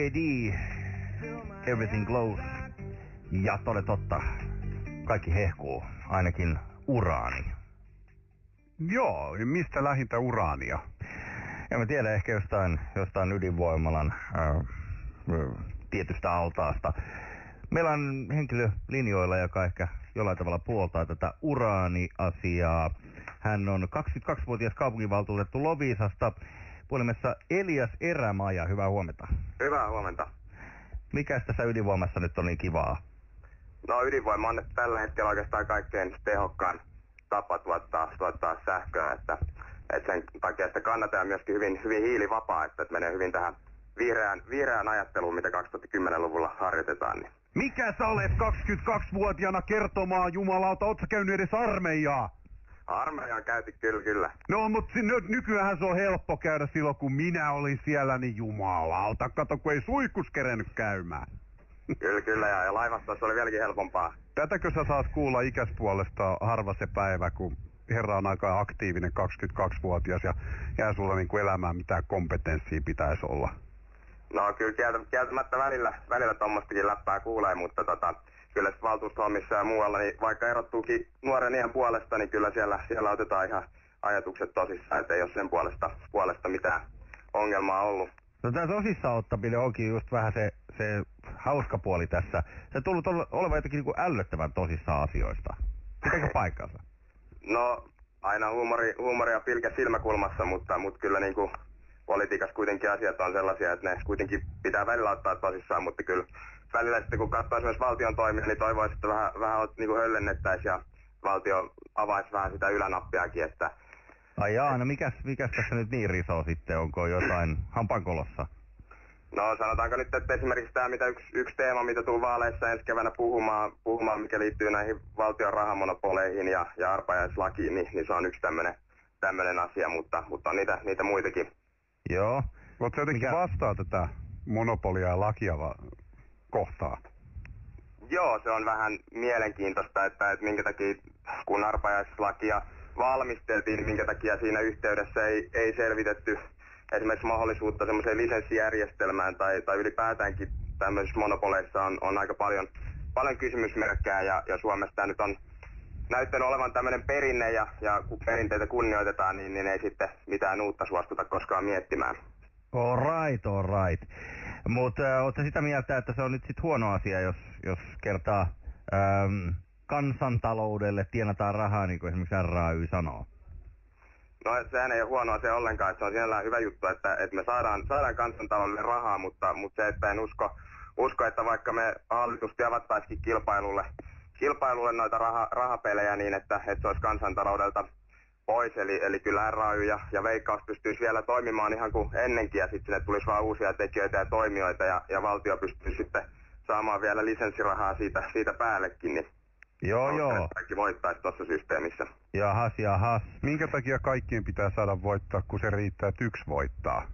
PAD, Everything Glows. Ja toden totta, kaikki hehkuu, ainakin uraani. Joo, mistä lähintä uraania? En mä tiedä, ehkä jostain ydinvoimalan tietystä altaasta. Meillä on henkilö linjoilla, joka ehkä jollain tavalla puoltaa tätä uraani-asiaa. Hän on 22-vuotias kaupunginvaltuutettu Loviisasta. Puhelimessa Elias Erämaja, hyvää huomenta. Hyvää huomenta. Mikäs tässä ydinvoimassa nyt on niin kivaa? No ydinvoima on tällä hetkellä oikeastaan kaikkein tehokkaan tapa tuottaa sähköä, että sen takia sitä kannataan myöskin hyvin hiilivapaa, että menee hyvin tähän vihreään ajatteluun, mitä 2010-luvulla harjoitetaan. Niin. Mikä sä olet 22-vuotiaana kertomaan, jumalauta, oot sä käynyt edes armeijaa? Armeija on käyty kyllä. No, mutta nykyään se on helppo käydä silloin, kun minä olin siellä, niin jumalauta, kato, kun ei suihkus kerennyt käymään. Kyllä, ja laivastossa oli vieläkin helpompaa. Tätäkö sä saat kuulla ikäspuolesta harva se päivä, kun herra on aika aktiivinen 22-vuotias ja jää sulla niin kuin elämään mitään kompetenssia pitäisi olla? No kyllä kieltämättä välillä tommostakin läppää kuulee, mutta kyllä valtuustohommissa ja muualla, niin vaikka erottuukin nuoren iän puolesta, niin kyllä siellä otetaan ihan ajatukset tosissaan, että ei ole sen puolesta mitään ongelmaa ollut. No tämä tosissaan ottaminen onkin just vähän se hauska puoli tässä. Se tullut olevan jotenkin niin kuin ällöttävän tosissaan asioista. Pitääkö paikkansa? No aina huumori ja pilke silmäkulmassa, mutta kyllä niin kuin politiikassa kuitenkin asiat on sellaisia, että ne kuitenkin pitää välillä ottaa tosissaan, mutta kyllä välillä sitten kun katsoo esimerkiksi valtion toimia, niin toivoisi, että vähän niin kuin höllennettäisiin ja valtio avaisi vähän sitä ylänappiakin, että... Ai jaa, no mikäs tässä nyt niin risoo sitten, onko jotain hampankolossa? No sanotaanko nyt, että esimerkiksi tämä mitä yksi teema, mitä tulee vaaleissa ensi keväänä puhumaan, mikä liittyy näihin valtion rahamonopoleihin ja arpajaislakiin, niin se on yksi tämmöinen asia, mutta on niitä muitakin. Joo. Voitko jotenkin vastaa tätä monopolia ja lakia kohtaa? Joo, se on vähän mielenkiintoista, että minkä takia kun arpajaislakia valmisteltiin, niin minkä takia siinä yhteydessä ei selvitetty esimerkiksi mahdollisuutta semmoiseen lisenssijärjestelmään tai ylipäätäänkin tämmöisissä monopoleissa on aika paljon kysymysmerkkejä ja Suomessa tämä nyt on näyttänyt olevan tämmöinen perinne ja kun perinteitä kunnioitetaan, niin ei sitten mitään uutta suostuta koskaan miettimään. All right. Mutta ootko sitä mieltä, että se on nyt sitten huono asia, jos kertaa kansantaloudelle tienataan rahaa, niin kuin esimerkiksi RAY sanoo? No sehän ei ole huono asia ollenkaan, että se on sinällään hyvä juttu, että me saadaan kansantaloudelle rahaa, mutta se, että en usko, että vaikka me hallitusti avattaisikin kilpailulle noita rahapelejä niin, että se olisi kansantaloudelta pois, eli kyllä RAY ja Veikkaus pystyisi vielä toimimaan ihan kuin ennenkin ja sitten sinne tulisi vaan uusia tekijöitä ja toimijoita ja valtio pystyisi sitten saamaan vielä lisenssirahaa siitä päällekin, niin joo. Kaikki voittaisi tuossa systeemissä. Jahas. Minkä takia kaikkien pitää saada voittaa, kun se riittää, että yksi voittaa?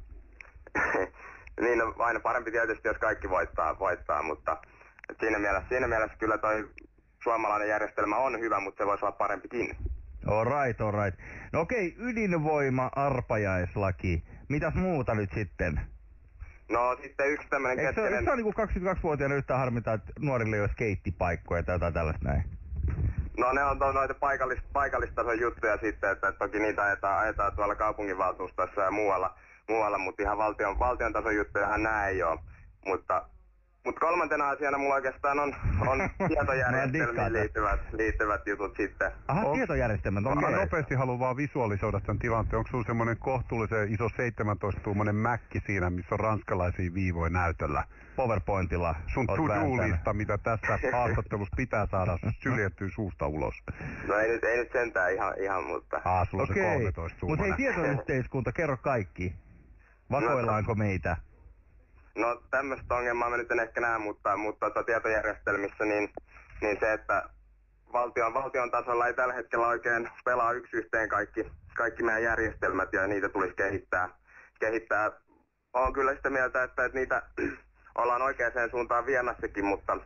Niin, no, aina parempi tietysti, jos kaikki voittaa, mutta siinä mielessä kyllä toi suomalainen järjestelmä on hyvä, mutta se voisi olla parempikin. All right. No okei, ydinvoima, arpajaislaki. Mitäs muuta nyt sitten? No sitten yksi tämmönen keskeinen... Eikö se on niin kuin 22-vuotiaana yhtään harmita, että nuorille ei ole skeittipaikkoja tai jotain tällaista näin? No ne on noita paikallistason juttuja sitten, että toki niitä ajetaan tuolla kaupunginvaltuustossa ja muualla, mutta ihan valtion tason juttujahan nämä ei ole. Mutta kolmantena asiana mulla oikeastaan on tietojärjestelmiin liittyvät jutut sitten. Aha, tietojärjestelmät. Mä nopeasti haluan vaan visualisoida tämän tilanteen. Onko sulla semmoinen kohtuullisen iso 17-tuumainen mäkki siinä, missä on ranskalaisia viivoja näytöllä? PowerPointilla. Sun to-do-lista, mitä tässä haastattelussa pitää saada syljettyä suusta ulos. No ei nyt sentään ihan mutta... Sulla on se 13-tuumainen. Mutta hei, tietoyhteiskunta, kerro kaikki. Vakoillaanko meitä? No tämmöistä ongelmaa mä nyt en ehkä näe, mutta tietojärjestelmissä niin se, että valtion tasolla ei tällä hetkellä oikein pelaa yksi yhteen kaikki meidän järjestelmät ja niitä tulisi kehittää. Olen kyllä sitä mieltä, että niitä ollaan oikeaan suuntaan viemässäkin, mutta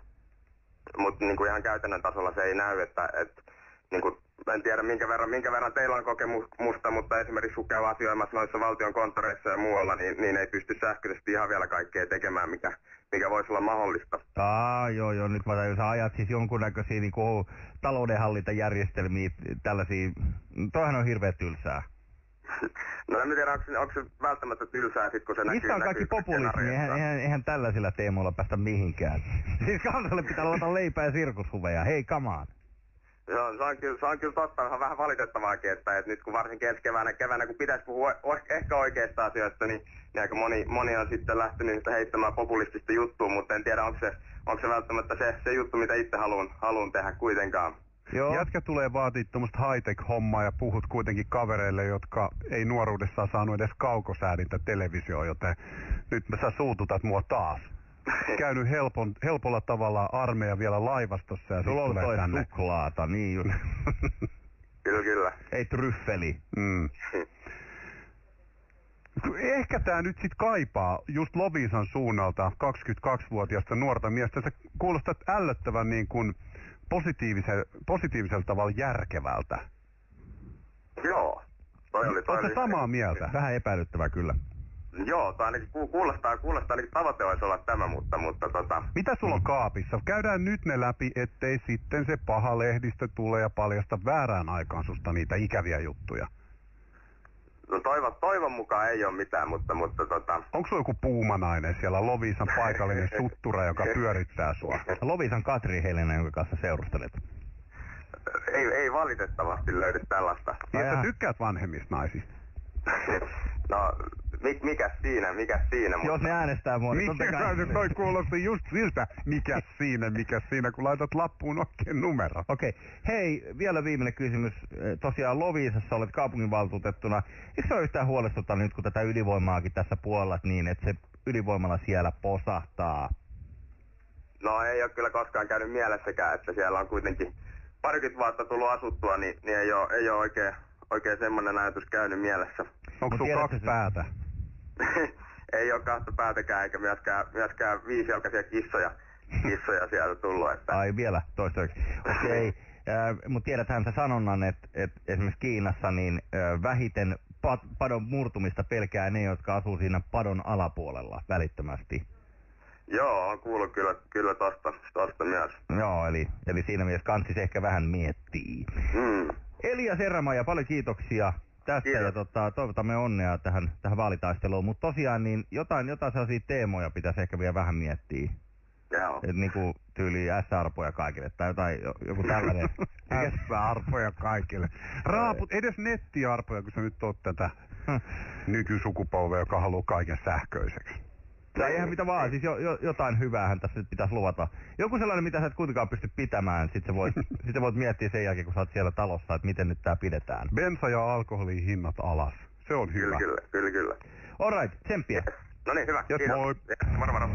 niin kuin ihan käytännön tasolla se ei näy, että niin kuin mutta en tiedä minkä verran teillä on kokemusta, mutta esimerkiksi kun käy asioimassa noissa valtion konttoreissa ja muualla, niin ei pysty sähköisesti ihan vielä kaikkea tekemään, mikä voisi olla mahdollista. Joo, nyt mä tajun, sä ajat siis jonkunnäköisiä niinku taloudenhallintajärjestelmiä, tällaisia, toihan on hirveä tylsää. No en tiedä, onko se välttämättä tylsää sit, kun se näkyy. Missä on kaikki populismi? Eihän tällaisilla teemoilla päästä mihinkään. Siis kansalle pitää luota leipää ja sirkushuveja. Hei, come on. Joo, se on kyllä totta. Se on vähän valitettavaakin, että nyt kun varsinkin ensi keväänä kun pitäisi puhua ehkä oikeista asioista, niin aika moni on sitten lähtenyt heittämään populistista juttua, mutta en tiedä, onko se välttämättä se juttu, mitä itse haluan tehdä kuitenkaan. Joo. Jätkä tulee vaatii tuommoista high-tech-hommaa ja puhut kuitenkin kavereille, jotka ei nuoruudessaan saanut edes kaukosäädintä televisioon, joten nyt sä suututat mua taas. Käynyt helpolla tavalla armeija vielä laivastossa ja sulla on tulee tänne. suklaata, niin just. Kyllä. Ei tryffeli. Ehkä tää nyt sit kaipaa just Loviisan suunnalta 22-vuotiaasta nuorta miestä. Sä kuulostat ällöttävän niin kuin positiivisella tavalla järkevältä. Joo. Oletko samaa mieltä? Vähän epäilyttävää kyllä. Joo, tai ainakin kuulostaa ainakin tavoite olisi olla tämä, mutta Mitä sulla on kaapissa? Käydään nyt ne läpi, ettei sitten se paha lehdistö tule ja paljasta väärään aikaan susta niitä ikäviä juttuja. No toivon mukaan ei ole mitään, mutta Onko sulla joku puumanainen siellä, Loviisan paikallinen suttura, joka pyörittää sua? Loviisan Katri Helena, jonka kanssa seurustelet. Ei valitettavasti löydy tällaista. Niin, sä tykkäät vanhemmista naisista? No, mikäs siinä? Jos ne äänestää mua, niin totta kai. Toi kuulosti just siltä, mikäs siinä, kun laitat lappuun oikein numero. Okei. Hei, vielä viimeinen kysymys. Tosiaan Loviisassa olet kaupunginvaltuutettuna. Eikö se ole yhtään huolestuttanut nyt, kun tätä ydinvoimaakin tässä puolella niin, että se ydinvoimalla siellä posahtaa? No ei ole kyllä koskaan käynyt mielessäkään, että siellä on kuitenkin parikymmentä vuotta tullut asuttua, niin ei ole oikein semmoinen ajatus käynyt mielessä. Onko sulla 2 päätä? Ei ole 2 päätäkään, eikä myöskään 5-jalkaisia kissoja sieltä tullut. Että... Ai vielä toistaiseksi. Okei, mutta tiedäthän sä sanonnan, että esimerkiksi Kiinassa niin vähiten padon murtumista pelkää ne, jotka asuu siinä padon alapuolella välittömästi. Joo, on kuullut kyllä tosta myös. Joo, eli siinä mielessä kansis ehkä vähän miettii. Elias Erämaja, paljon kiitoksia tästä. Kiitos. Ja toivotamme onnea tähän vaalitaisteluun. Mutta tosiaan niin jotain sellaisia teemoja pitäisi ehkä vielä vähän miettiä. Joo. Et niinku tyyli S-arpoja kaikille tai joku tällainen. S-arpoja kaikille. Raaput, edes nettiarpoja, kun sä nyt oot tätä nykysukupolvea, joka haluaa kaiken sähköiseksi. Tai eihän mitä vaan, siis jotain hyväähän tässä nyt pitäisi luvata. Joku sellainen, mitä sä et kuitenkaan pysty pitämään, sit sä voit miettiä sen jälkeen, kun sä oot siellä talossa, että miten nyt tää pidetään. Bensa ja alkoholin hinnat alas. Se on hyvä. Kyllä. Alright, tsemppiä. No niin, hyvä. Yes, kiitos. moi. Moro.